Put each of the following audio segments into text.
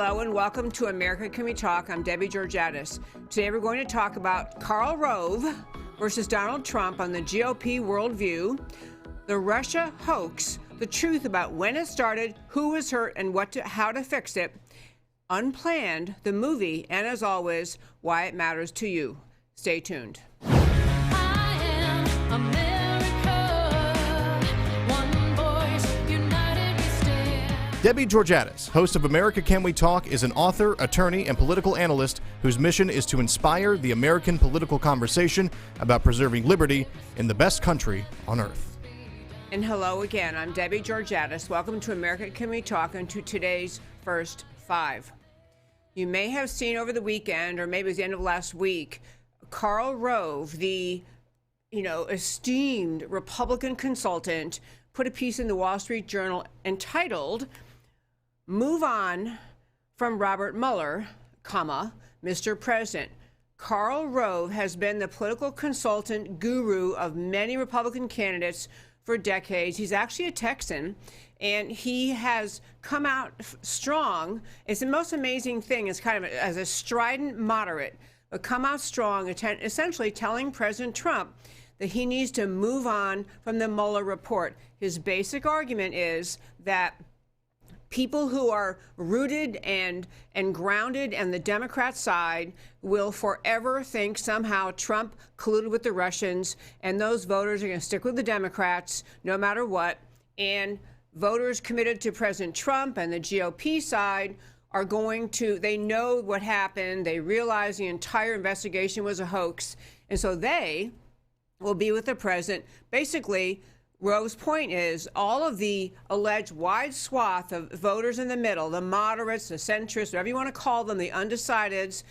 Hello and welcome to America Can We Talk? I'm Debbie Georgatos. Today we're going to talk about Karl Rove versus Donald Trump on the GOP worldview, the Russia hoax, the truth about when it started, who was hurt, and how to fix it, Unplanned, the movie, and as always, why it matters to you. Stay tuned. I am America, one voice, united we stand. Debbie Georgatos, host of America Can We Talk, is an author, attorney, and political analyst whose mission is to inspire the American political conversation about preserving liberty in the best country on earth. And hello again, I'm Debbie Georgatos. Welcome to America Can We Talk and to today's First Five. You may have seen over the weekend, or maybe it was the end of last week, Karl Rove, the esteemed Republican consultant, put a piece in the Wall Street Journal entitled "Move On from Robert Mueller, Mr. President." Karl Rove has been the political consultant guru of many Republican candidates for decades. He's actually a Texan, and he has come out strong. It's the most amazing thing. It's kind of as a strident moderate, but come out strong, essentially telling President Trump that he needs to move on from the Mueller report. His basic argument is that people who are rooted and grounded on the Democrat side will forever think somehow Trump colluded with the Russians, and those voters are going to stick with the Democrats no matter what. And voters committed to President Trump and the GOP side are going to, they know what happened. They realize the entire investigation was a hoax. And so they will be with the president. Basically, Rove's point is all of the alleged wide swath of voters in the middle, the moderates, the centrists, whatever you want to call them, the undecideds,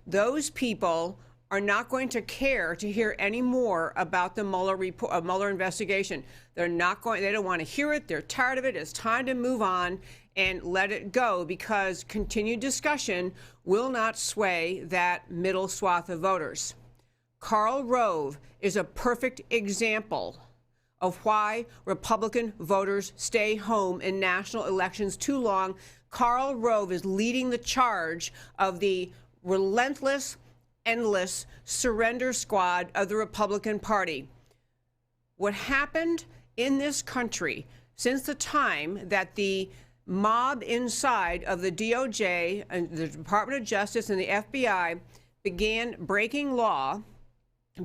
those people are not going to care to hear any more about the Mueller investigation. They don't want to hear it. They're tired of it. It's time to move on and let it go, because continued discussion will not sway that middle swath of voters. Karl Rove is a perfect example of why Republican voters stay home in national elections too long. Karl Rove is leading the charge of the relentless, endless surrender squad of the Republican Party. What happened in this country since the time that the mob inside of the DOJ and the Department of Justice and the FBI began breaking law,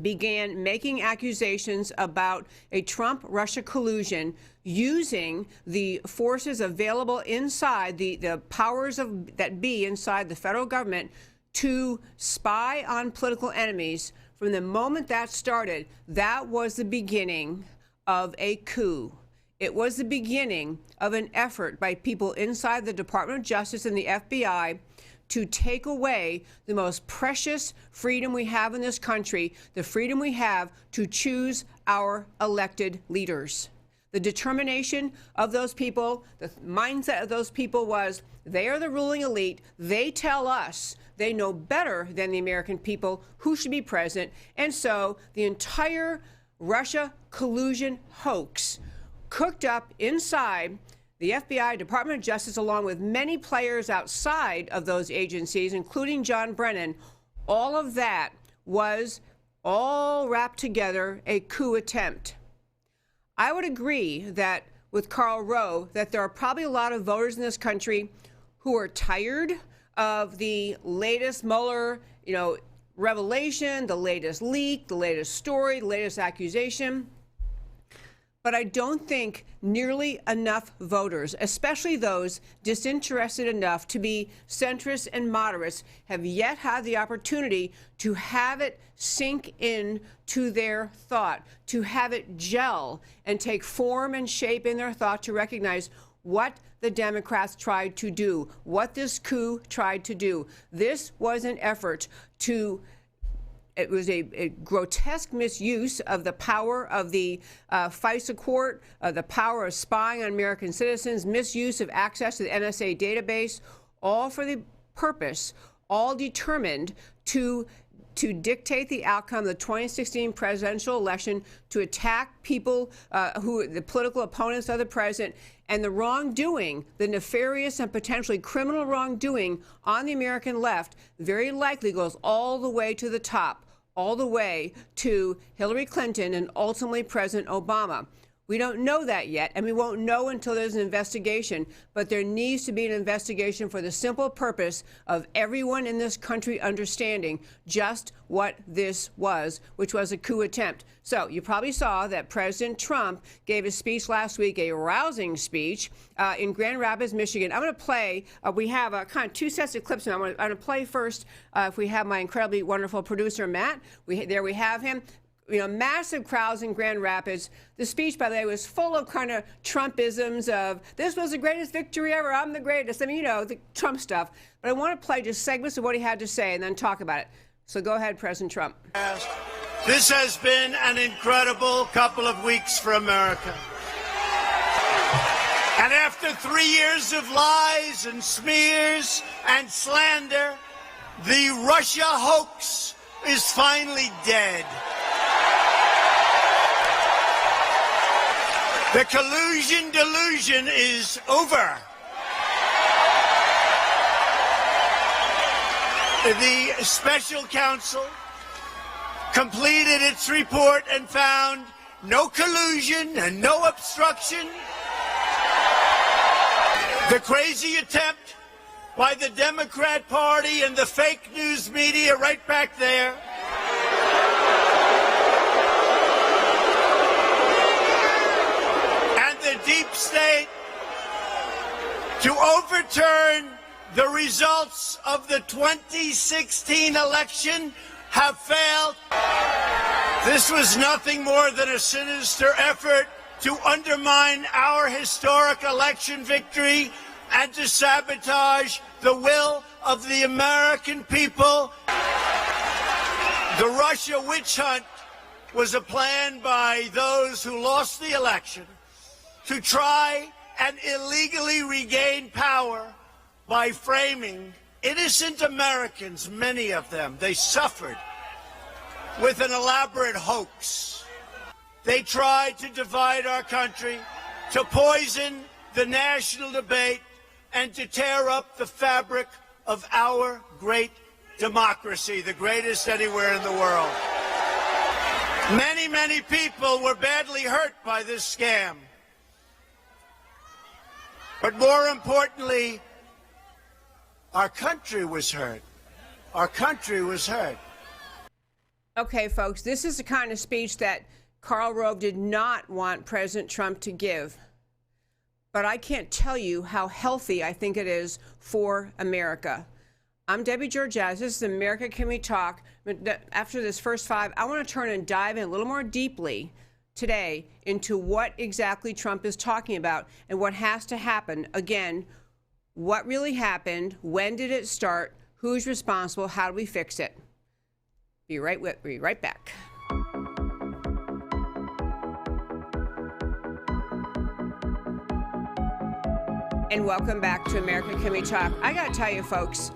began making accusations about a Trump-Russia collusion, using the forces available inside the powers that be inside the federal government to spy on political enemies. From the moment that started, that was the beginning of a coup. It was the beginning of an effort by people inside the Department of Justice and the FBI to take away the most precious freedom we have in this country, the freedom we have to choose our elected leaders. The determination of those people, the mindset of those people was, they are the ruling elite. They tell us they know better than the American people who should be president. And so the entire Russia collusion hoax cooked up inside the FBI, Department of Justice, along with many players outside of those agencies, including John Brennan, all of that was all wrapped together a coup attempt. I would agree that with Karl Rove that there are probably a lot of voters in this country who are tired of the latest Mueller, revelation, the latest leak, the latest story, the latest accusation. But I don't think nearly enough voters, especially those disinterested enough to be centrists and moderates, have yet had the opportunity to have it sink in to their thought, to have it gel and take form and shape in their thought, to recognize what the Democrats tried to do, what this coup tried to do. This was an effort to It was a grotesque misuse of the power of the FISA court, the power of spying on American citizens, misuse of access to the NSA database, all for the purpose, all determined to to dictate the outcome of the 2016 presidential election, to attack people the political opponents of the president, and the wrongdoing, the nefarious and potentially criminal wrongdoing on the American left very likely goes all the way to the top, all the way to Hillary Clinton and ultimately President Obama. We don't know that yet, and we won't know until there's an investigation, but there needs to be an investigation for the simple purpose of everyone in this country understanding just what this was, which was a coup attempt. So you probably saw that President Trump gave a speech last week, a rousing speech in Grand Rapids, Michigan. I'm going to play, we have kind of two sets of clips, and I'm going to play first, if we have my incredibly wonderful producer, Matt. There we have him. You know, massive crowds in Grand Rapids. The speech, by the way, was full of kind of Trumpisms of, this was the greatest victory ever, I'm the greatest. I mean, you know, the Trump stuff. But I want to play just segments of what he had to say and then talk about it. So go ahead, President Trump. This has been an incredible couple of weeks for America. And after 3 years of lies and smears and slander, the Russia hoax is finally dead. The collusion delusion is over. The special counsel completed its report and found no collusion and no obstruction. The crazy attempt by the Democrat Party and the fake news media right back there deep state to overturn the results of the 2016 election have failed. This was nothing more than a sinister effort to undermine our historic election victory and to sabotage the will of the American people. The Russia witch hunt was a plan by those who lost the election to try and illegally regain power by framing innocent Americans, many of them. They suffered with an elaborate hoax. They tried to divide our country, to poison the national debate, and to tear up the fabric of our great democracy, the greatest anywhere in the world. Many, many people were badly hurt by this scam. But more importantly, our country was hurt. Our country was hurt. Okay, folks, this is the kind of speech that Karl Rove did not want President Trump to give. But I can't tell you how healthy I think it is for America. I'm Debbie Georgatos. This is America Can We Talk? After this first five, I want to turn and dive in a little more deeply today into what exactly Trump is talking about and what has to happen. Again, what really happened, when did it start, who's responsible, how do we fix it? Be right back. And welcome back to America Can We Talk? I gotta tell you, folks,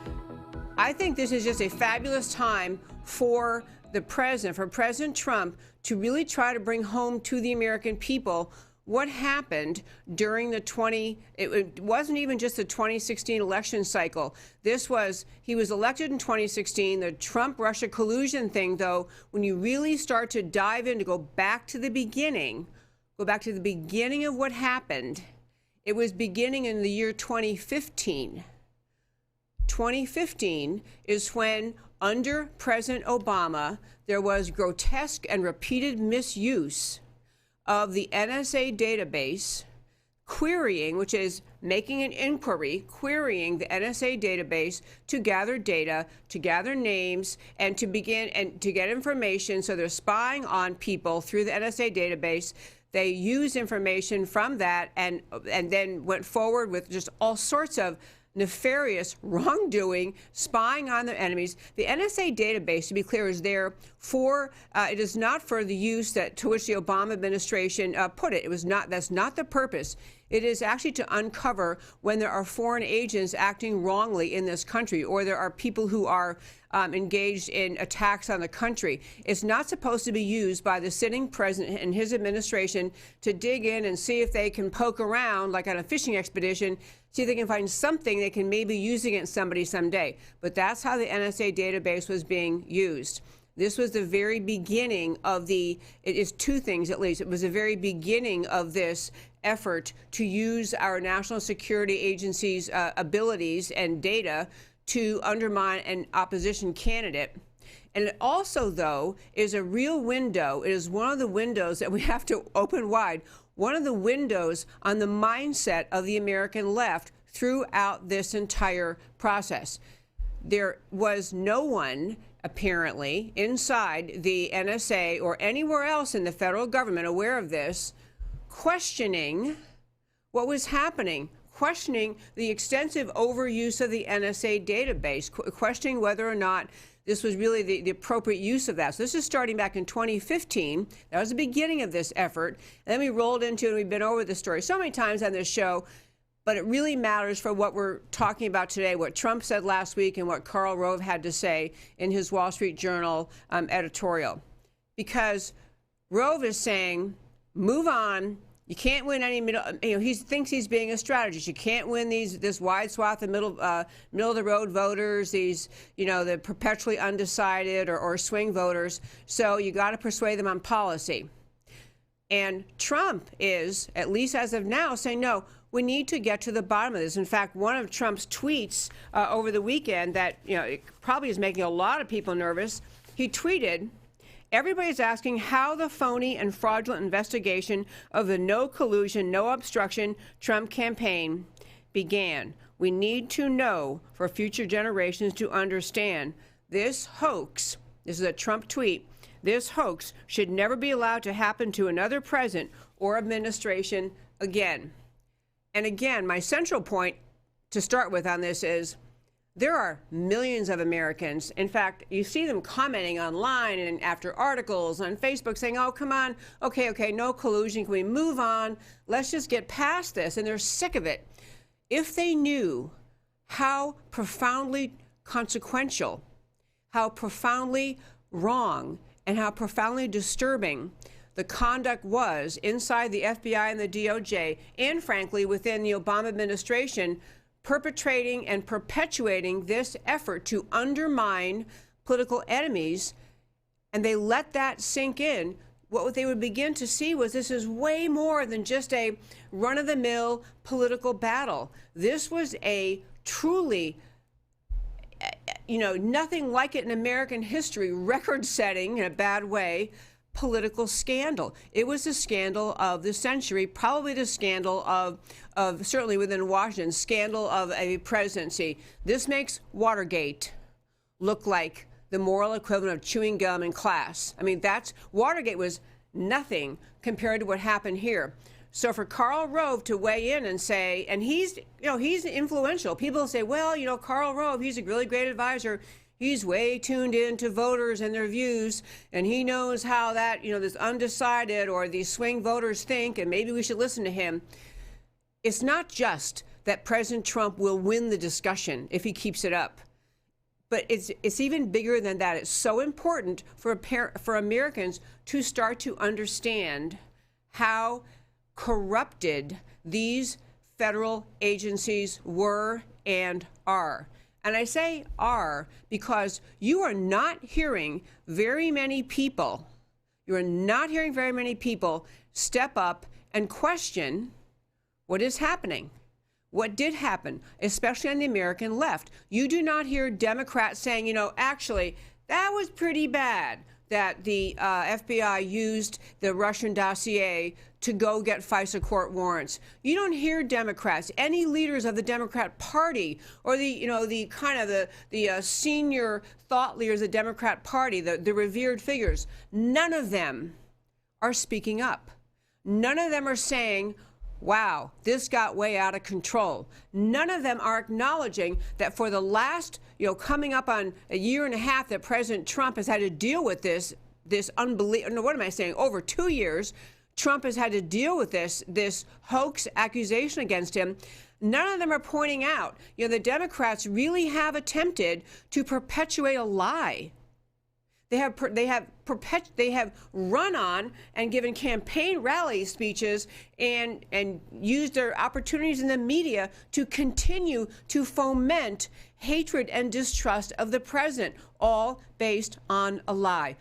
I think this is just a fabulous time for the president, for President Trump, to really try to bring home to the American people what happened during it wasn't even just the 2016 election cycle. He was elected in 2016. The Trump-Russia collusion thing, though, when you really start to dive in, to go back to the beginning of what happened, it was beginning in the year 2015. 2015 is when, under President Obama, there was grotesque and repeated misuse of the NSA database, querying, which is making an inquiry, querying the NSA database to gather data, to gather names, and to begin and to get information. So they're spying on people through the NSA database. They used information from that and then went forward with just all sorts of nefarious wrongdoing, spying on their enemies. The NSA database, to be clear, is there for, it is not for the use to which the Obama administration put it. It was not, that's not the purpose. It is actually to uncover when there are foreign agents acting wrongly in this country, or there are people who are engaged in attacks on the country. It's not supposed to be used by the sitting president and his administration to dig in and see if they can poke around like on a fishing expedition, see if they can find something they can maybe use against somebody someday. But that's how the NSA database was being used. This was the very beginning of it is two things at least. It was the very beginning of this effort to use our national security agency's abilities and data to undermine an opposition candidate. And it also, though, is a real window. It is one of the windows that we have to open wide, one of the windows on the mindset of the American left throughout this entire process. There was no one, apparently, inside the NSA or anywhere else in the federal government aware of this, questioning what was happening, questioning the extensive overuse of the NSA database, questioning whether or not this was really the appropriate use of that. So this is starting back in 2015. That was the beginning of this effort. And then we rolled into it, and we've been over this story so many times on this show, but it really matters for what we're talking about today, what Trump said last week and what Karl Rove had to say in his Wall Street Journal editorial. Because Rove is saying, move on. You can't win any middle. He thinks he's being a strategist. You can't win this wide swath of middle of the road voters. These, the perpetually undecided or swing voters. So you got to persuade them on policy. And Trump is, at least as of now, saying no. We need to get to the bottom of this. In fact, one of Trump's tweets over the weekend that it probably is making a lot of people nervous. He tweeted, "Everybody's asking how the phony and fraudulent investigation of the no collusion, no obstruction Trump campaign began. We need to know for future generations to understand this hoax." This is a Trump tweet. "This hoax should never be allowed to happen to another president or administration again." And again, my central point to start with on this is there are millions of Americans. In fact, you see them commenting online and after articles on Facebook saying, oh, come on, okay, no collusion. Can we move on? Let's just get past this. And they're sick of it. If they knew how profoundly consequential, how profoundly wrong, and how profoundly disturbing the conduct was inside the FBI and the DOJ, and frankly within the Obama administration, perpetrating and perpetuating this effort to undermine political enemies, and they let that sink in, what they would begin to see was this is way more than just a run-of-the-mill political battle. This was a truly, nothing like it in American history, record-setting in a bad way, political scandal. It was the scandal of the century, probably the scandal of certainly within Washington, scandal of a presidency. This makes Watergate look like the moral equivalent of chewing gum in class. I mean, Watergate was nothing compared to what happened here. So for Karl Rove to weigh in and say, and he's influential. People say, well, Karl Rove, he's a really great advisor. He's way tuned in to voters and their views, and he knows how that, this undecided or these swing voters think, and maybe we should listen to him. It's not just that President Trump will win the discussion if he keeps it up, but it's even bigger than that. It's so important for Americans to start to understand how corrupted these federal agencies were and are. And I say are because you are not hearing very many people, step up and question what is happening, what did happen, especially on the American left. You do not hear Democrats saying, actually, that was pretty bad that the FBI used the Russian dossier to go get FISA court warrants. You don't hear Democrats, any leaders of the Democrat Party, or the senior thought leaders of the Democrat Party, the revered figures. None of them are speaking up. None of them are saying, wow, this got way out of control. None of them are acknowledging that for the last, coming up on a year and a half that President Trump has had to deal with this unbelievable, what am I saying, over 2 years, Trump has had to deal with this hoax accusation against him. None of them are pointing out, the Democrats really have attempted to perpetuate a lie. They have run on and given campaign rally speeches and used their opportunities in the media to continue to foment hatred and distrust of the president, all based on a lie.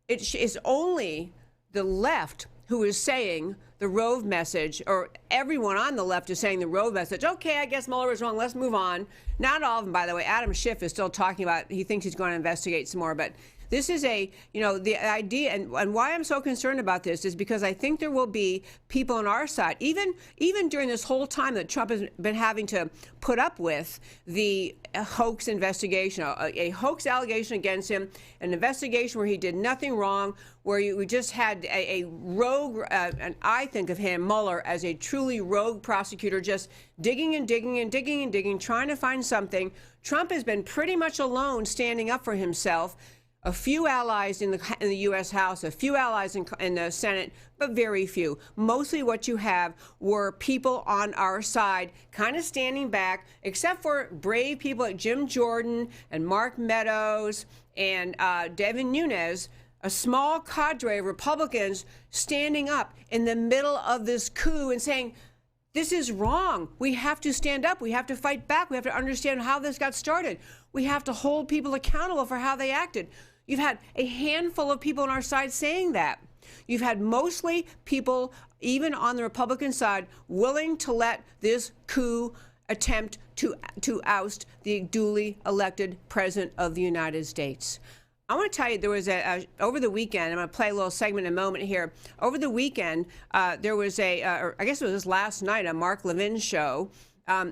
It is only the left who is saying the Rove message, or everyone on the left is saying the Rove message. Okay, I guess Mueller was wrong. Let's move on. Not all of them, by the way. Adam Schiff is still talking about, he thinks he's going to investigate some more, but this is the idea, and why I'm so concerned about this is because I think there will be people on our side, even during this whole time that Trump has been having to put up with the hoax investigation, a hoax allegation against him, an investigation where he did nothing wrong, where we just had a rogue, and I think of him, Mueller, as a truly rogue prosecutor, just digging and digging and digging and digging, trying to find something. Trump has been pretty much alone standing up for himself. A few allies in the U.S. House, a few allies in the Senate, but very few. Mostly what you have were people on our side kind of standing back, except for brave people like Jim Jordan and Mark Meadows and Devin Nunes, a small cadre of Republicans standing up in the middle of this coup and saying, this is wrong. We have to stand up. We have to fight back. We have to understand how this got started. We have to hold people accountable for how they acted. You've had a handful of people on our side saying that. You've had mostly people, even on the Republican side, willing to let this coup attempt to oust the duly elected president of the United States. I want to tell you, there was over the weekend, I'm going to play a little segment in a moment here. Over the weekend, there was or I guess it was last night, a Mark Levin show.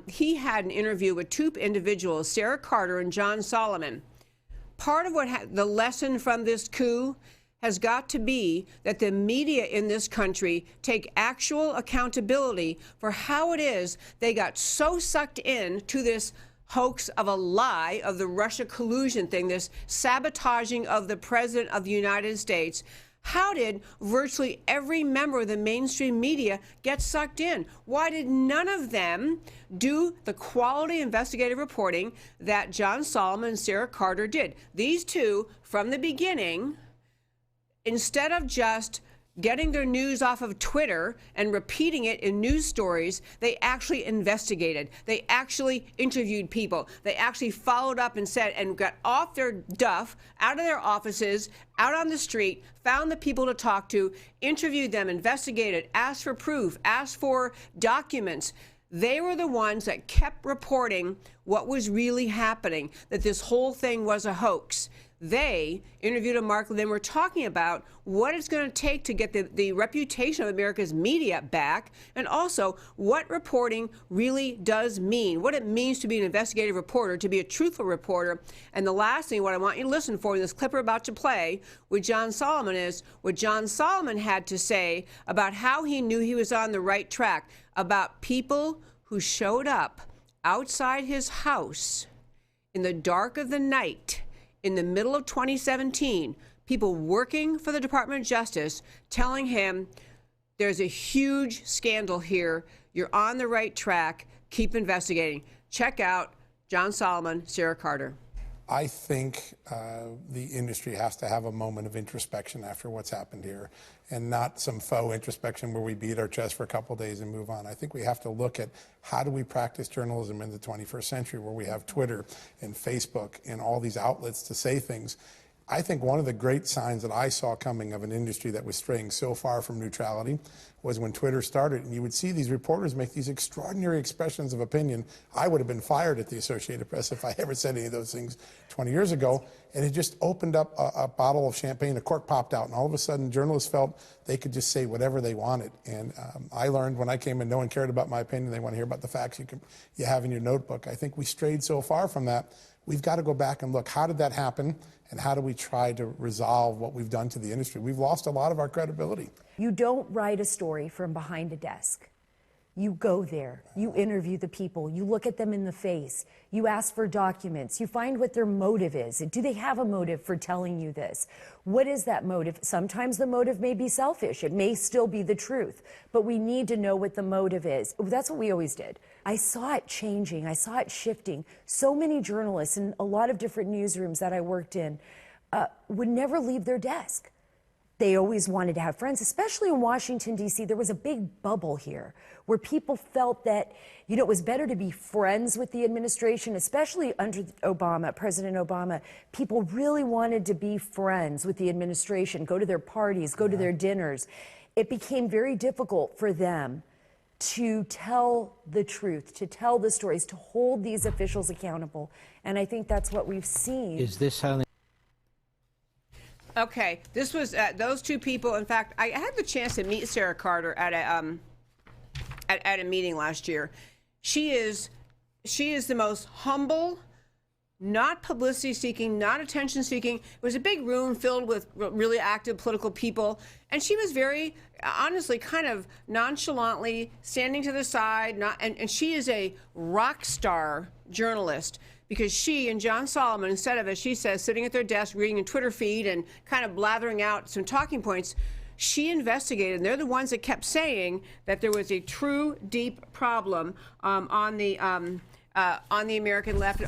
He had an interview with two individuals, Sarah Carter and John Solomon. Part of the lesson from this coup has got to be that the media in this country take actual accountability for how it is they got so sucked in to this hoax of a lie of the Russia collusion thing, this sabotaging of the president of the United States. How did virtually every member of the mainstream media get sucked in? Why did none of them do the quality investigative reporting that John Solomon and Sarah Carter did? These two, from the beginning, instead of just getting their news off of Twitter and repeating it in news stories, they actually investigated. They actually interviewed people. They actually followed up and said, and got off their duff, out of their offices, out on the street, found the people to talk to, interviewed them, investigated, asked for proof, asked for documents. They were the ones that kept reporting what was really happening, that this whole thing was a hoax. They interviewed a Mark Levin. We're talking about what it's going to take to get the reputation of America's media back, and also what reporting really does mean, what it means to be an investigative reporter, to be a truthful reporter. And the last thing, what I want you to listen for in this clip we're about to play with John Solomon, is what John Solomon had to say about how he knew he was on the right track, about people who showed up outside his house in the dark of the night in the middle of 2017, people working for the Department of Justice telling him, there's a huge scandal here, you're on the right track, keep investigating. Check out John Solomon, Sarah Carter. I think the industry has to have a moment of introspection after what's happened here, and not some faux introspection where we beat our chest for a couple of days and move on. I think we have to look at how do we practice journalism in the 21st century, where we have Twitter and Facebook and all these outlets to say things. I think one of the great signs that I saw coming of an industry that was straying so far from neutrality was when Twitter started, and you would see these reporters make these extraordinary expressions of opinion. I would have been fired at the Associated Press if I ever said any of those things 20 years ago. And it just opened up a bottle of champagne, a cork popped out, and all of a sudden journalists felt they could just say whatever they wanted. And I learned when I came in, no one cared about my opinion. They want to hear about the facts you have in your notebook. I think we strayed so far from that. We've got to go back and look, how did that happen? And how do we try to resolve what we've done to the industry? We've lost a lot of our credibility. You don't write a story from behind a desk. You go there, you interview the people, you look at them in the face, you ask for documents, you find what their motive is. Do they have a motive for telling you this? What is that motive? Sometimes the motive may be selfish. It may still be the truth, but we need to know what the motive is. That's what we always did. I saw it changing. I saw it shifting. So many journalists in a lot of different newsrooms that I worked in would never leave their desk. They always wanted to have friends, especially in Washington, D.C. There was a big bubble here where people felt that, it was better to be friends with the administration, especially under Obama, President Obama. People really wanted to be friends with the administration, go to their parties, go to their dinners. It became very difficult for them to tell the truth, to tell the stories, to hold these officials accountable. And I think that's what we've seen. Is this how they... Okay, this was those two people. In fact, I had the chance to meet Sarah Carter at a meeting last year. She is the most humble, not publicity seeking, not attention seeking. It was a big room filled with really active political people, and she was very honestly kind of nonchalantly standing to the side. And she is a rock star journalist. Because she and John Solomon, instead of, as she says, sitting at their desk reading a Twitter feed and kind of blathering out some talking points, she investigated, and they're the ones that kept saying that there was a true, deep problem on the American left,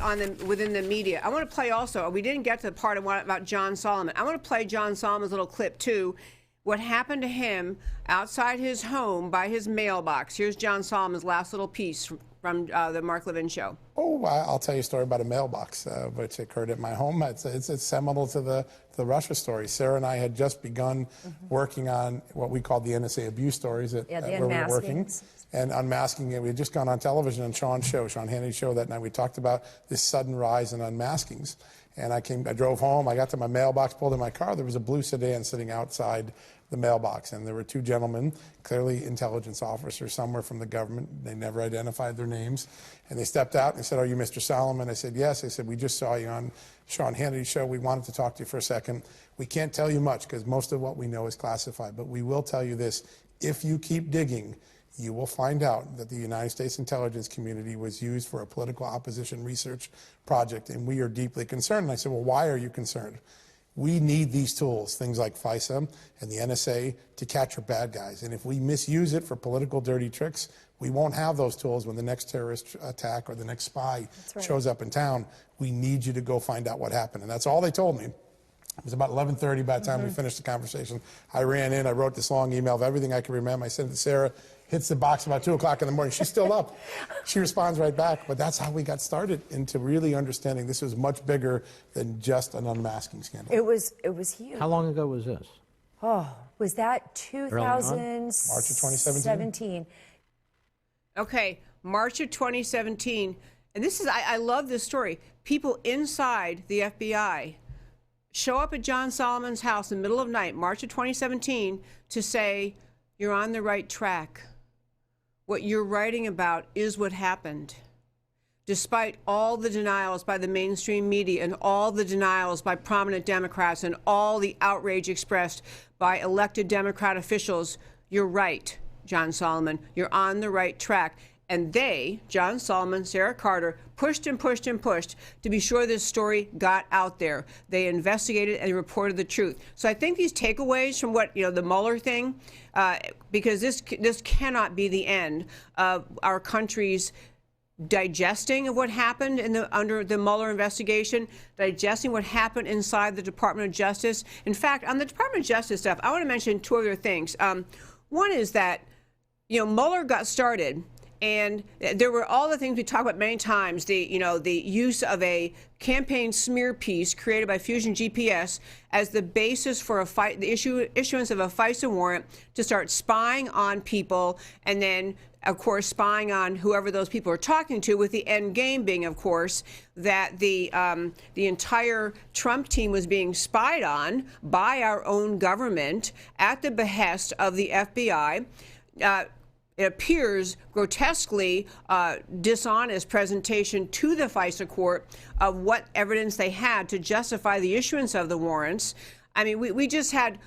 within the media. I want to play also. We didn't get to the part about John Solomon. I want to play John Solomon's little clip too. What happened to him outside his home by his mailbox. Here's John Solomon's last little piece from the Mark Levin show. Oh, I'll tell you a story about a mailbox, which occurred at my home. It's seminal to the Russia story. Sarah and I had just begun working on what we called the NSA abuse stories where we were working. And unmasking it, we had just gone on television on Sean Hannity's show that night. We talked about this sudden rise in unmaskings. And I drove home, I got to my mailbox, pulled in my car, there was a blue sedan sitting outside the mailbox, and there were two gentlemen, clearly intelligence officers, somewhere from the government. They never identified their names. And they stepped out and they said, "Are you Mr. Solomon?" I said, "Yes." They said, "We just saw you on Sean Hannity's show. We wanted to talk to you for a second. We can't tell you much because most of what we know is classified, but we will tell you this. If you keep digging, you will find out that the United States intelligence community was used for a political opposition research project, and we are deeply concerned." And I said, "Well, why are you concerned?" We need these tools, things like FISA and the NSA, to capture bad guys. And if we misuse it for political dirty tricks, we won't have those tools when the next terrorist attack or the next spy shows up in town. We need you to go find out what happened. And that's all they told me. It was about 11:30 by the time we finished the conversation. I ran in, I wrote this long email of everything I could remember. I sent it to Sarah, hits the box about 2 o'clock in the morning. She's still up. She responds right back. But that's how we got started into really understanding this was much bigger than just an unmasking scandal. It was huge. How long ago was this? Oh, was that 2017? March of 2017. Okay, March of 2017. And this is, I love this story. People inside the FBI show up at John Solomon's house in the middle of night, March of 2017, to say, "You're on the right track. What you're writing about is what happened." Despite all the denials by the mainstream media and all the denials by prominent Democrats and all the outrage expressed by elected Democrat officials, you're right, John Solomon. You're on the right track. And they, John Solomon, Sarah Carter, pushed and pushed and pushed to be sure this story got out there. They investigated and reported the truth. So I think these takeaways from what, the Mueller thing, because this cannot be the end of our country's digesting of what happened under the Mueller investigation, digesting what happened inside the Department of Justice. In fact, on the Department of Justice stuff, I want to mention two other things. One is that, Mueller got started, and there were all the things we talked about many times, the use of a campaign smear piece created by Fusion GPS as the basis for the issuance of a FISA warrant to start spying on people, and then, of course, spying on whoever those people are talking to, with the end game being, of course, that the entire Trump team was being spied on by our own government at the behest of the FBI. It appears grotesquely dishonest presentation to the FISA court of what evidence they had to justify the issuance of the warrants. I mean, we just had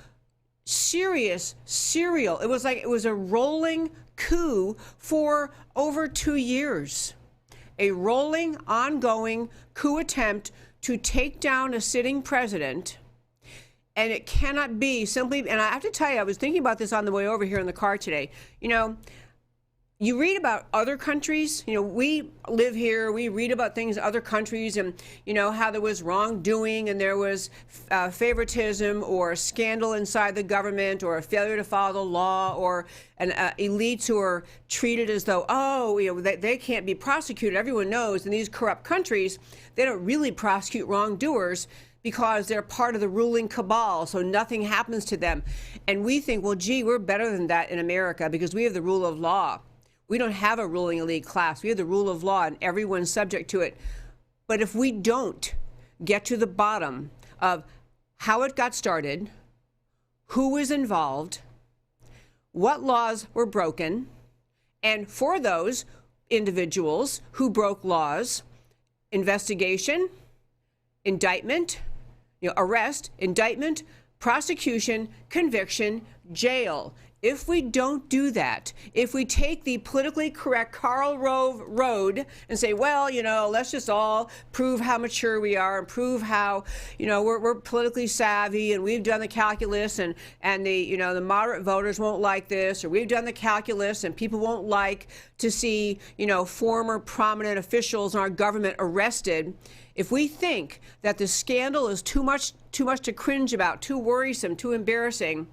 serial. It was like it was a rolling coup for over 2 years. A rolling, ongoing coup attempt to take down a sitting president. And it cannot be simply, and I have to tell you, I was thinking about this on the way over here in the car today. You know, you read about other countries, you know, we live here, we read about things in other countries and, you know, how there was wrongdoing and there was favoritism or a scandal inside the government or a failure to follow the law or an elites who are treated as though, oh, you know, they can't be prosecuted. Everyone knows in these corrupt countries, they don't really prosecute wrongdoers because they're part of the ruling cabal, so nothing happens to them. And we think, well, gee, we're better than that in America because we have the rule of law. We don't have a ruling elite class. We have the rule of law and everyone's subject to it. But if we don't get to the bottom of how it got started, who was involved, what laws were broken, and for those individuals who broke laws, investigation, indictment, arrest, indictment, prosecution, conviction, jail. If we don't do that, if we take the politically correct Karl Rove road and say, well, let's just all prove how mature we are and prove how, we're politically savvy and we've done the calculus and the moderate voters won't like this, or we've done the calculus and people won't like to see, former prominent officials in our government arrested. If we think that the scandal is too much to cringe about, too worrisome, too embarrassing,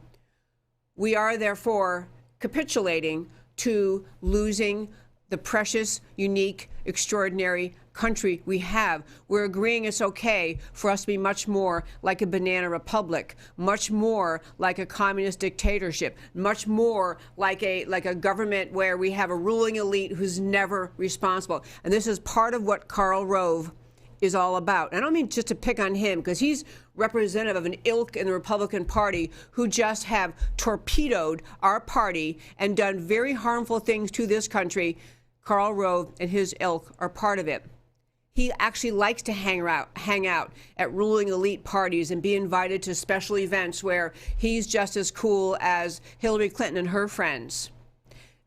we are therefore capitulating to losing the precious, unique, extraordinary country we have. We're agreeing it's okay for us to be much more like a banana republic, much more like a communist dictatorship, much more like a government where we have a ruling elite who's never responsible. And this is part of what Karl Rove is all about. And I don't mean just to pick on him, because he's representative of an ilk in the Republican Party who just have torpedoed our party and done very harmful things to this country. Karl Rove and his ilk are part of it. He actually likes to hang out at ruling elite parties and be invited to special events where he's just as cool as Hillary Clinton and her friends.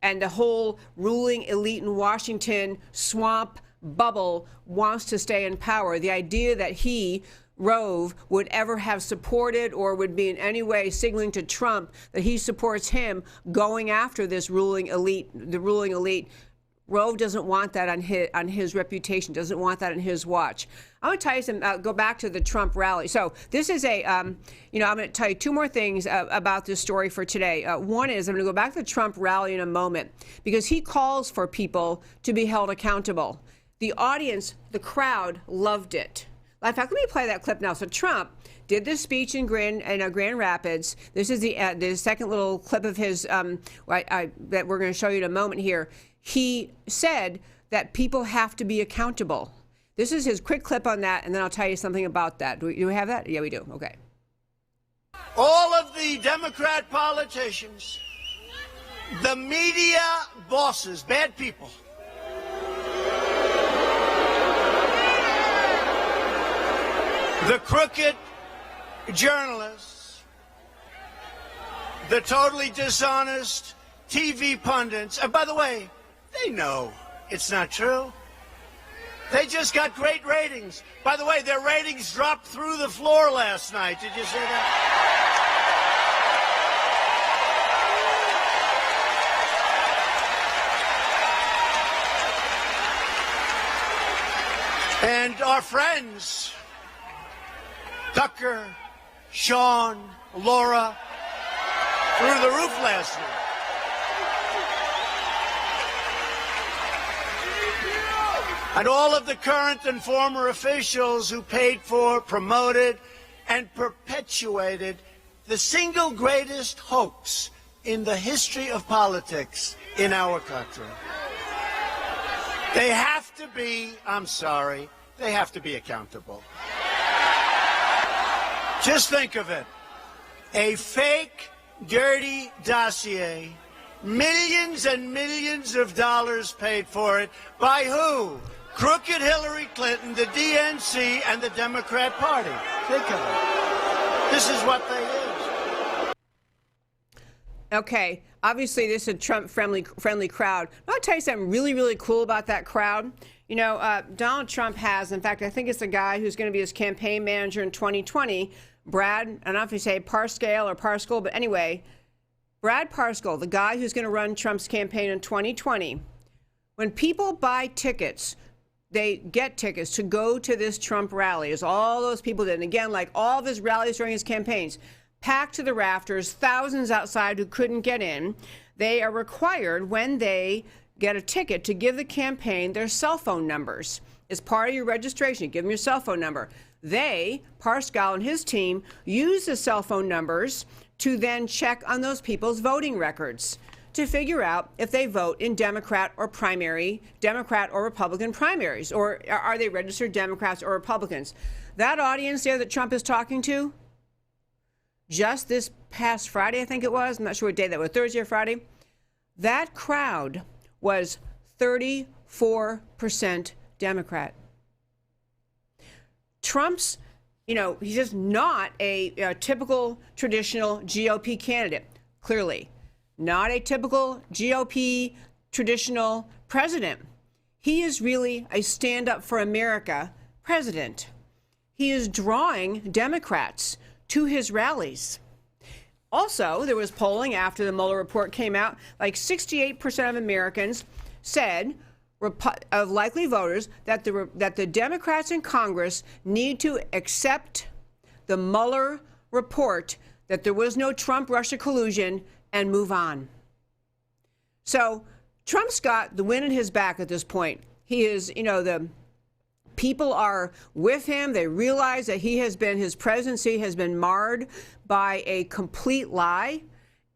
And the whole ruling elite in Washington swamp bubble wants to stay in power. The idea that he, Rove, would ever have supported or would be in any way signaling to Trump that he supports him going after this ruling elite, the ruling elite, Rove doesn't want that on his reputation, doesn't want that on his watch. I'm going to tell you some, go back to the Trump rally. So this is I'm going to tell you two more things about this story for today. One is I'm going to go back to the Trump rally in a moment because he calls for people to be held accountable. The audience, the crowd, loved it. In fact, let me play that clip now. So Trump did this speech in Grand Rapids. This is the second little clip of his that we're going to show you in a moment here. He said that people have to be accountable. This is his quick clip on that, and then I'll tell you something about that. Do we have that? Yeah, we do. Okay. All of the Democrat politicians, the media bosses, bad people, the crooked journalists, the totally dishonest TV pundits, and by the way, they know it's not true. They just got great ratings. By the way, their ratings dropped through the floor last night. Did you see that? And our friends, Tucker, Sean, Laura, through the roof last night. And all of the current and former officials who paid for, promoted, and perpetuated the single greatest hoax in the history of politics in our country. They have to be, I'm sorry, they have to be accountable. Just think of it. A fake, dirty dossier, millions and millions of dollars paid for it. By who? Crooked Hillary Clinton, the DNC, and the Democrat Party. Think of it. This is what they is. Okay, obviously this is a Trump-friendly crowd. I'll tell you something really, really cool about that crowd. You know, Donald Trump has, in fact, I think it's the guy who's going to be his campaign manager in 2020, Brad, I don't know if you say Parscale or Parscale, but anyway, Brad Parscale, the guy who's going to run Trump's campaign in 2020. When people buy tickets, they get tickets to go to this Trump rally, as all those people did. And again, like all of his rallies during his campaigns, packed to the rafters, thousands outside who couldn't get in. They are required, when they get a ticket, to give the campaign their cell phone numbers. As part of your registration, give them your cell phone number. They, Parscale and his team, use the cell phone numbers to then check on those people's voting records to figure out if they vote in Democrat or Republican primaries, or are they registered Democrats or Republicans. That audience there that Trump is talking to, just this past Friday, I think it was, I'm not sure what day that was, Thursday or Friday, that crowd was 34% Democrat. Trump's, you know, he's just not a typical traditional GOP candidate, clearly. Not a typical GOP traditional president. He is really a stand-up for America president. He is drawing Democrats to his rallies. Also, there was polling after the Mueller report came out, like 68% of Americans said, of likely voters, that the Democrats in Congress need to accept the Mueller report, that there was no Trump-Russia collusion, and move on. So Trump's got the wind in his back at this point. He is, you know, the people are with him. They realize that his presidency has been marred by a complete lie.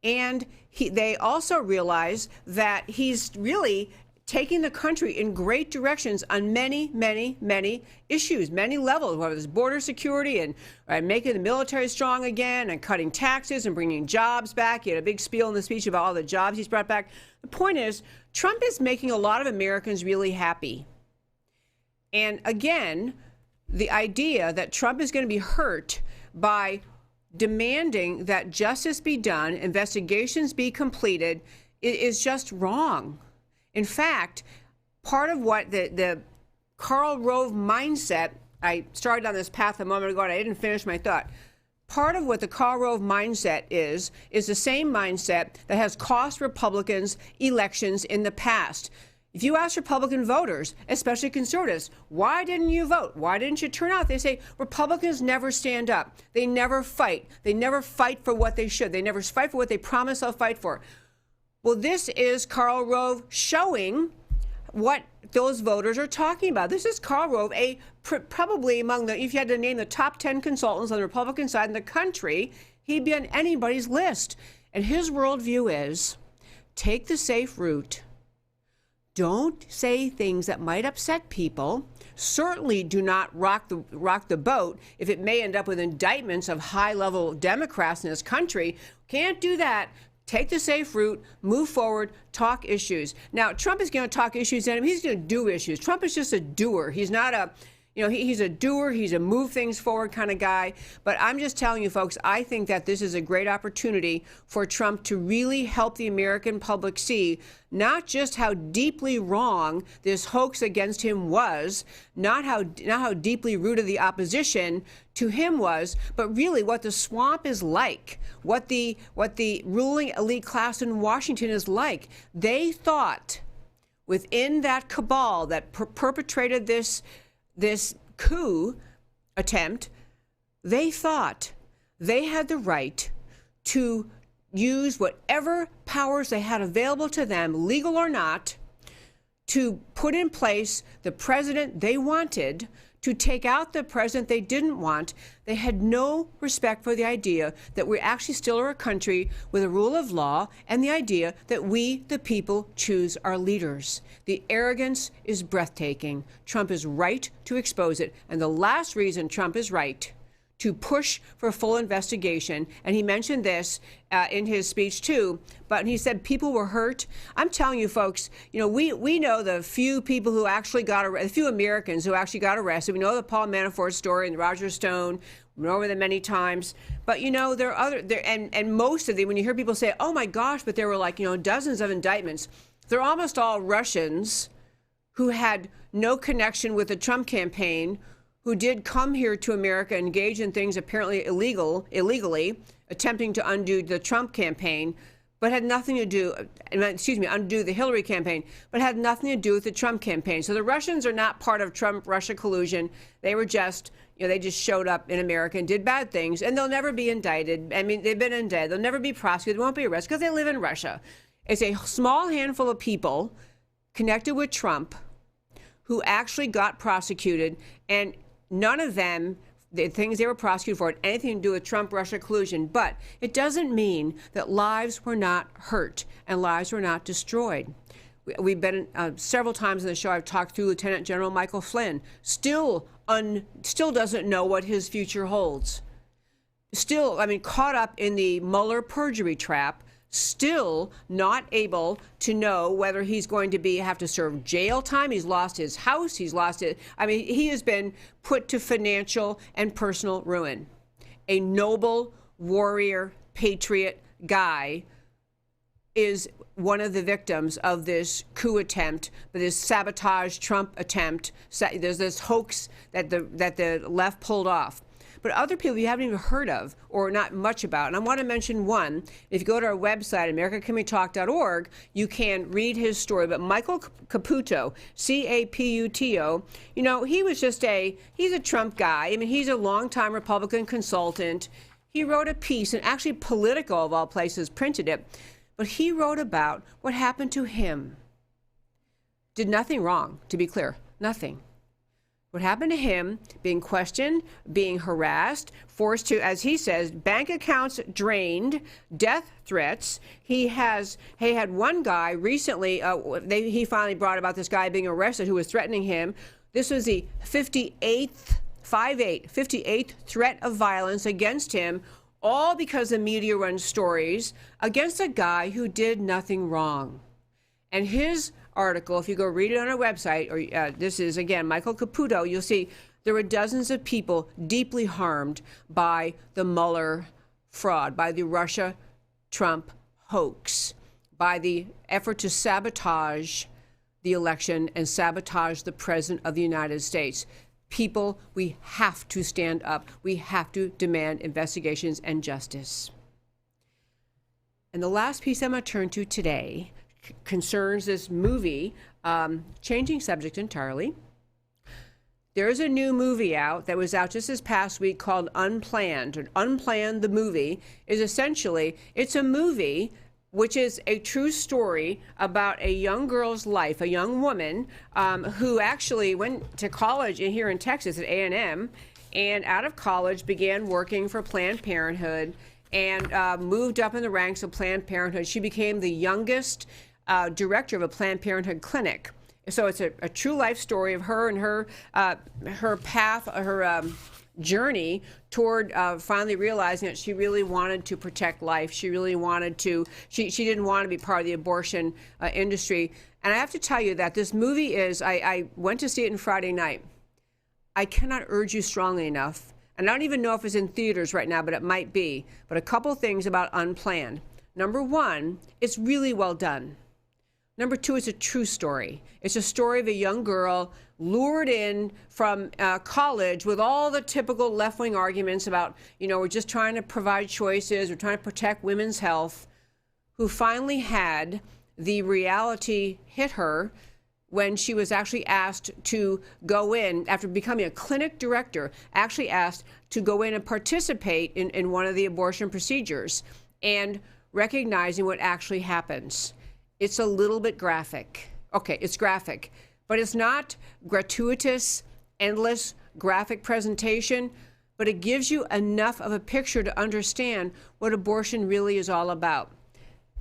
And they also realize that he's really taking the country in great directions on many, many, many issues, many levels, whether it's border security and making the military strong again and cutting taxes and bringing jobs back. He had a big spiel in the speech about all the jobs he's brought back. The point is, Trump is making a lot of Americans really happy. And again, the idea that Trump is going to be hurt by demanding that justice be done, investigations be completed, is just wrong. In fact, part of what the Karl Rove mindset, I started on this path a moment ago and I didn't finish my thought. Part of what the Karl Rove mindset is the same mindset that has cost Republicans elections in the past. If you ask Republican voters, especially conservatives, why didn't you vote? Why didn't you turn out? They say Republicans never stand up. They never fight. They never fight for what they should. They never fight for what they promise they'll fight for. Well, this is Karl Rove showing what those voters are talking about. This is Karl Rove, probably among if you had to name the top 10 consultants on the Republican side in the country, he'd be on anybody's list. And his worldview is, take the safe route. Don't say things that might upset people. Certainly do not rock the boat if it may end up with indictments of high-level Democrats in this country. Can't do that. Take the safe route, move forward, talk issues. Now, Trump is going to talk issues, and he's going to do issues. Trump is just a doer. He's not a, you know, he's a doer. He's a move things forward kind of guy. But I'm just telling you, folks, I think that this is a great opportunity for Trump to really help the American public see not just how deeply wrong this hoax against him was, not how deeply rooted the opposition to him was, but really what the swamp is like, what the ruling elite class in Washington is like. They thought within that cabal that perpetrated this coup attempt, they thought they had the right to use whatever powers they had available to them, legal or not, to put in place the president they wanted, to take out the president they didn't want. They had no respect for the idea that we actually still are a country with a rule of law and the idea that we, the people, choose our leaders. The arrogance is breathtaking. Trump is right to expose it. And the last reason Trump is right to push for a full investigation, and he mentioned this in his speech too, but he said people were hurt. I'm telling you, folks, you know, we know the few people who actually got arrested, the few Americans who actually got arrested. We know the Paul Manafort story and Roger Stone. went over them many times. But, you know, there are and most of them, when you hear people say, oh my gosh, but there were like, you know, dozens of indictments, they're almost all Russians who had no connection with the Trump campaign, who did come here to America, engage in things apparently illegally, attempting to undo the Trump campaign, but had nothing to do, undo the Hillary campaign, but had nothing to do with the Trump campaign. So the Russians are not part of Trump-Russia collusion. They were just, you know, they just showed up in America and did bad things, and they'll never be indicted. I mean, they've been indicted. They'll never be prosecuted. They won't be arrested because they live in Russia. It's a small handful of people connected with Trump who actually got prosecuted, and none of them, the things they were prosecuted for, had anything to do with Trump-Russia collusion. But it doesn't mean that lives were not hurt and lives were not destroyed. We've been several times in the show, I've talked through Lieutenant General Michael Flynn, still doesn't know what his future holds. Still, I mean, caught up in the Mueller perjury trap, still not able to know whether he's going to have to serve jail time. He's lost his house. He's lost it. I mean, he has been put to financial and personal ruin. A noble warrior, patriot guy is one of the victims of this coup attempt, this sabotage Trump attempt. There's this hoax that the left pulled off. But other people you haven't even heard of or not much about. And I want to mention one. If you go to our website, americacanwetalk.org, you can read his story. But Michael Caputo, C-A-P-U-T-O, you know, he's a Trump guy. I mean, he's a longtime Republican consultant. He wrote a piece, and actually Politico, of all places, printed it. But he wrote about what happened to him. Did nothing wrong, to be clear, nothing. What happened to him, being questioned, being harassed, forced to, as he says, bank accounts drained, death threats. He had one guy recently, he finally brought about this guy being arrested who was threatening him. This was the 58th threat of violence against him, all because the media runs stories against a guy who did nothing wrong. And his article, if you go read it on our website, or this is, again, Michael Caputo, you'll see there were dozens of people deeply harmed by the Mueller fraud, by the Russia-Trump hoax, by the effort to sabotage the election and sabotage the President of the United States. People, we have to stand up. We have to demand investigations and justice. And the last piece I'm going to turn to today concerns this movie, changing subject entirely. There's a new movie out that was out just this past week called Unplanned. And Unplanned, the movie, is essentially, it's a movie which is a true story about a young girl's life, a young woman who actually went to college here in Texas at A&M, and out of college began working for Planned Parenthood and moved up in the ranks of Planned Parenthood. She became the youngest director of a Planned Parenthood clinic. So it's a true life story of her and her path, her journey toward finally realizing that she really wanted to protect life. She really wanted to, she didn't want to be part of the abortion industry. And I have to tell you that this movie is, I went to see it on Friday night. I cannot urge you strongly enough, and I don't even know if it's in theaters right now, but it might be. But a couple things about Unplanned. Number one, it's really well done. Number two, it's a true story. It's a story of a young girl lured in from college with all the typical left-wing arguments about, you know, we're just trying to provide choices, we're trying to protect women's health, who finally had the reality hit her when she was actually asked to go in, after becoming a clinic director, actually asked to go in and participate in one of the abortion procedures and recognizing what actually happens. It's a little bit graphic. Okay, it's graphic, but it's not gratuitous, endless graphic presentation, but it gives you enough of a picture to understand what abortion really is all about.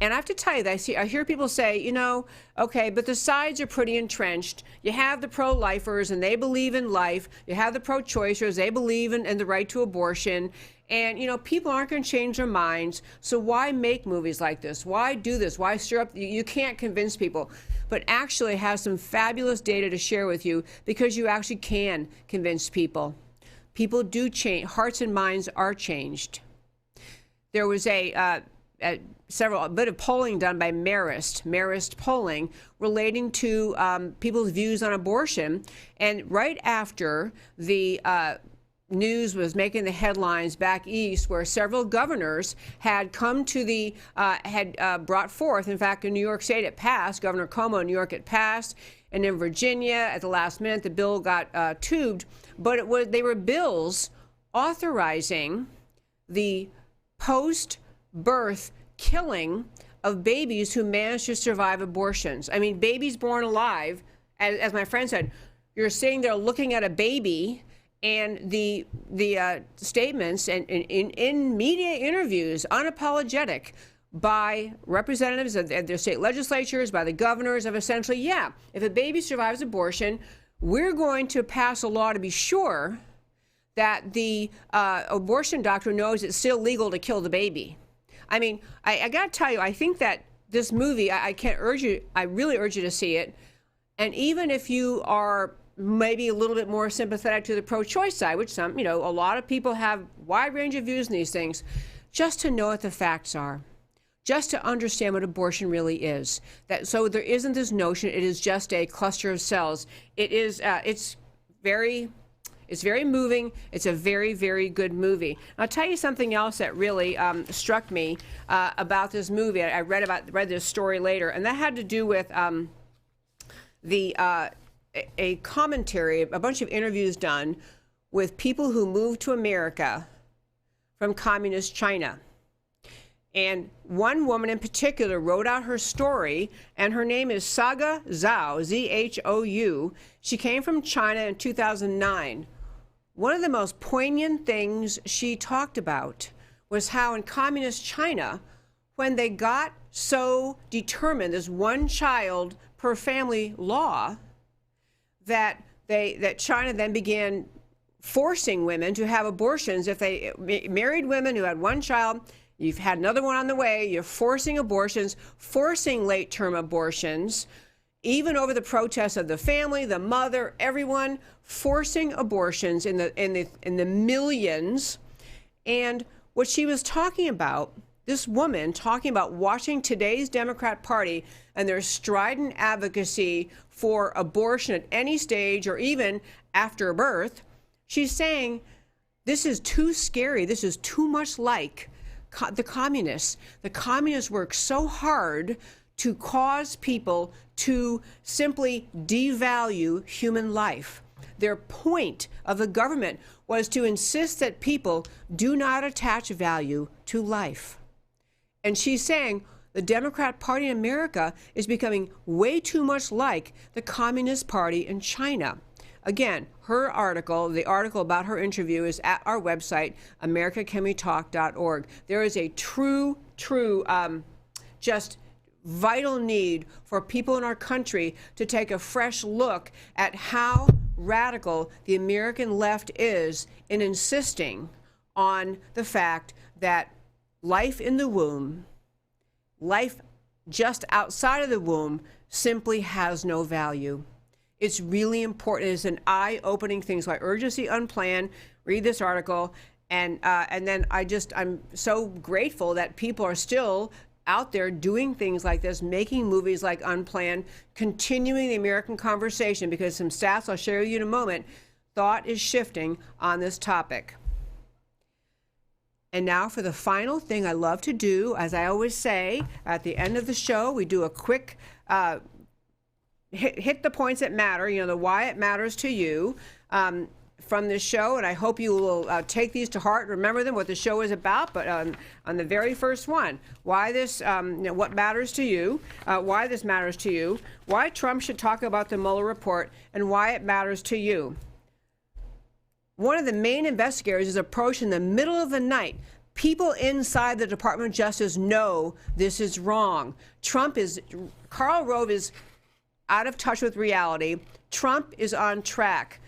And I have to tell you that I hear people say, you know, okay, but the sides are pretty entrenched. You have the pro-lifers, and they believe in life. You have the pro-choicers, they believe in the right to abortion. And, you know, people aren't going to change their minds. So why make movies like this? Why do this? Why stir up? You can't convince people. But actually have some fabulous data to share with you, because you actually can convince people. people do change. Hearts and minds are changed. There was a bit of polling done by Marist polling relating to people's views on abortion. And right after the news was making the headlines back east, where several governors had come to the, brought forth, in fact, in New York State it passed, Governor Cuomo in New York it passed, and in Virginia at the last minute the bill got tubed, but they were bills authorizing the post-birth killing of babies who managed to survive abortions. I mean, babies born alive, as my friend said, you're sitting there looking at a baby, and the statements and in media interviews, unapologetic, by representatives of their state legislatures, by the governors, of essentially, yeah, if a baby survives abortion, we're going to pass a law to be sure that the abortion doctor knows it's still legal to kill the baby. I mean, I got to tell you, I think that this movie, I really urge you to see it. And even if you are maybe a little bit more sympathetic to the pro-choice side, which a lot of people have wide range of views in these things, just to know what the facts are, just to understand what abortion really is. So there isn't this notion it is just a cluster of cells. It is, it's very moving. It's a very, very good movie. I'll tell you something else that really struck me about this movie. I read this story later, and that had to do with a commentary, a bunch of interviews done with people who moved to America from communist China. And one woman in particular wrote out her story, and her name is Saga Zhou, Z-H-O-U. She came from China in 2009. One of the most poignant things she talked about was how in communist China, when they got so determined, this one child per family law, that China then began forcing women to have abortions. If they married women who had one child, you've had another one on the way, you're forcing abortions, forcing late-term abortions, even over the protests of the family, the mother, everyone, forcing abortions in the millions. And what she was talking about, this woman talking about watching today's Democrat Party and their strident advocacy for abortion at any stage or even after birth, she's saying, this is too scary. This is too much like the communists. The communists work so hard to cause people to simply devalue human life. Their point of the government was to insist that people do not attach value to life. And she's saying the Democrat Party in America is becoming way too much like the Communist Party in China. Again, her article, the article about her interview, is at our website, americacanwetalk.org. There is a true, just vital need for people in our country to take a fresh look at how radical the American left is in insisting on the fact that life in the womb, life just outside of the womb, simply has no value. It's really important. It's an eye-opening thing. So I urge you to see Unplanned, read this article, and then I'm so grateful that people are still out there doing things like this, making movies like Unplanned, continuing the American conversation, because some stats I'll share with you in a moment, thought is shifting on this topic. And now for the final thing I love to do, as I always say, at the end of the show, we do a quick hit the points that matter, the why it matters to you from this show. And I hope you will take these to heart, remember them, what the show is about. But on the very first one, why this, what matters to you, why this matters to you, why Trump should talk about the Mueller report, and why it matters to you. One of the main investigators is approached in the middle of the night. People inside the Department of Justice know this is wrong. Karl Rove is out of touch with reality. Trump is on track.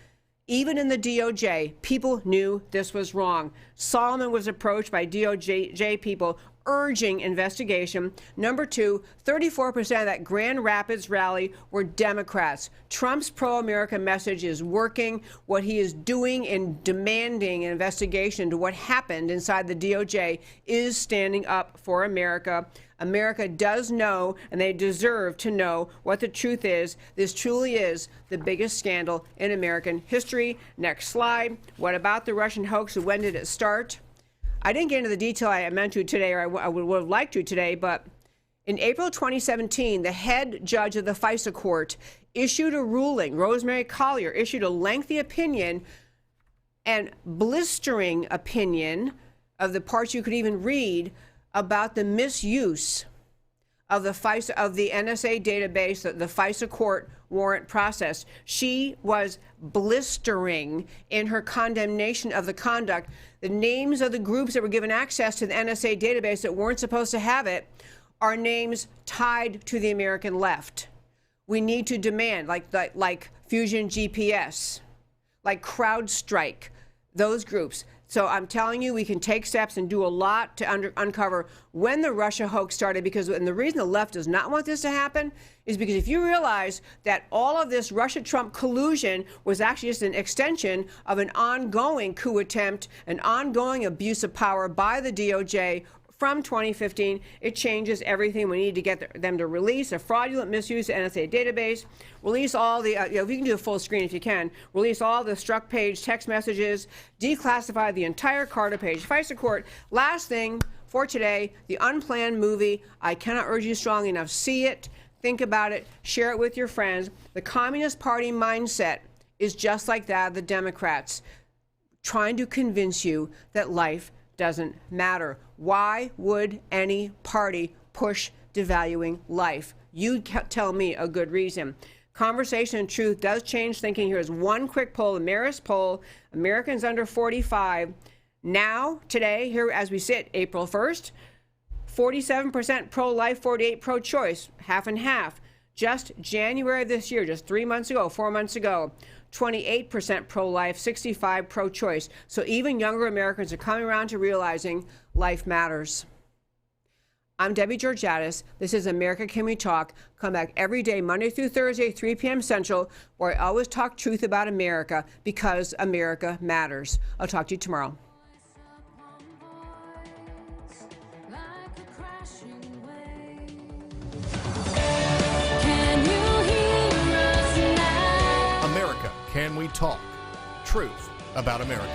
Even in the DOJ, people knew this was wrong. Solomon was approached by DOJ people urging investigation. Number two, 34% of that Grand Rapids rally were Democrats. Trump's pro-America message is working. What he is doing in demanding an investigation into what happened inside the DOJ is standing up for America. America does know, and they deserve to know what the truth is. This truly is the biggest scandal in American history. Next slide. What about the Russian hoax? When did it start? I didn't get into the detail I meant to today, or I would have liked to today, but in April 2017, the head judge of the FISA court issued a ruling. Rosemary Collier issued a lengthy opinion and blistering opinion of the parts you could even read about the misuse of the FISA, of the NSA database, the FISA court warrant process. She was blistering in her condemnation of the conduct. The names of the groups that were given access to the NSA database that weren't supposed to have it are names tied to the American left. We need to demand, like Fusion GPS, like CrowdStrike, those groups. So I'm telling you, we can take steps and do a lot to uncover when the Russia hoax started, and the reason the left does not want this to happen is because if you realize that all of this Russia-Trump collusion was actually just an extension of an ongoing coup attempt, an ongoing abuse of power by the DOJ from 2015, it changes everything. We need to get them to release a fraudulent misuse of NSA database, release all the, if you can do a full screen if you can, release all the struck page text messages, declassify the entire Carter page FISA court. Last thing for today, the Unplanned movie. I cannot urge you strongly enough. See it, think about it, share it with your friends. The Communist Party mindset is just like that of the Democrats, trying to convince you that life doesn't matter. Why would any party push devaluing life? You tell me a good reason. Conversation and truth does change thinking. Here's one quick poll, the Marist poll. Americans under 45. Now, today, here as we sit, April 1st, 47% pro-life, 48% pro-choice, half and half. Just January of this year, just 4 months ago, 28% pro-life, 65% pro-choice. So even younger Americans are coming around to realizing life matters. I'm Debbie Georgatos. This is America Can We Talk. Come back every day, Monday through Thursday, 3 p.m. Central, where I always talk truth about America because America matters. I'll talk to you tomorrow. America Can We Talk? Truth about America.